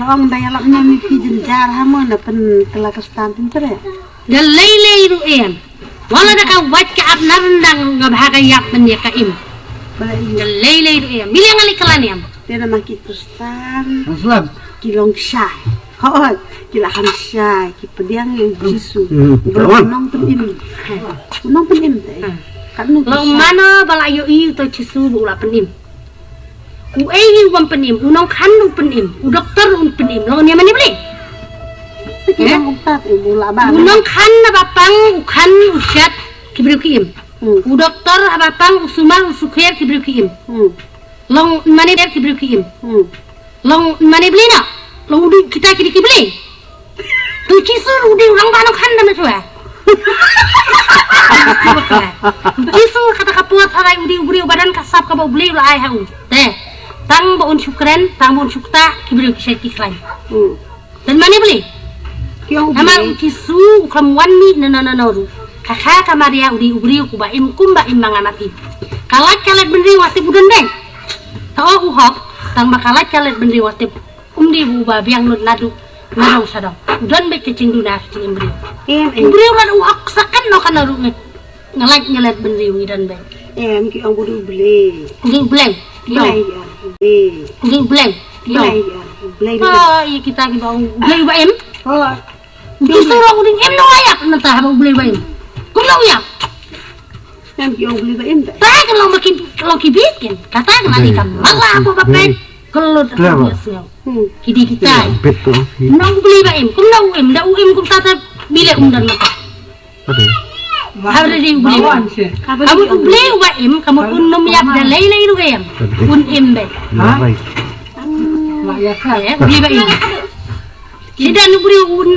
Ông đây là mình khi dừng ra hả là phần là khristan tynrai. Dalay ru em. Wala na ka watch up narandang ngabhagayap man ya kaim. Dalay ru em. Bilang ali kalan em. Dia nama khristan. Muslim. Kilong syai. Oh, kilakan syai, kipediang yang jisu. Nong penim. Nong penim teh. Long mana balayo i to jisu bula penim. U ei wam penim, unong kan u penim, u dokter un penim. Long ni mani beli. Unong kan na bapang u kan u syat kibriu kiim. U dokter abapang u sumal u sukher kibriu kiim. Long mani der kibriu kiim. Long mani beli na. Long udi kita kiri beli. Tu jisu udi orang tanong kan na macam Jisu kata kapuat arai udi ubri badan kasap ka beli la ai hau. Teh. Tang baun syukran, tang baun syukta kibriu kisai kislain. Dan mani beli? Nama jisu ukram wanmi na ru. Kakak kamaria udi ubri ku baim kumba mangamati. Kalat bendri wati budan deng. Tao ku hok tang bakalat kalat bendri wati di buba biang nut nadu nadong sadong udan be cicing duna cicing embri embri ulan uhak sakan no kana ru ngelat bendri udan be ki ang budu beli bleng oh iya kita ki bang beli ba em oh disuruh uding em no ayak nanta ha beli ba em kulo ya em ki ang beli ba em ta kalau kibikin kata kan ali kan malah apa bapak kalau biasa kidi kita nong beli ba em kum nong em da em kum tata bile undan mata hari di beli kamu beli ba em kamu unum yap da lay ru em un em be Ya, beli ba em tidak nu beli un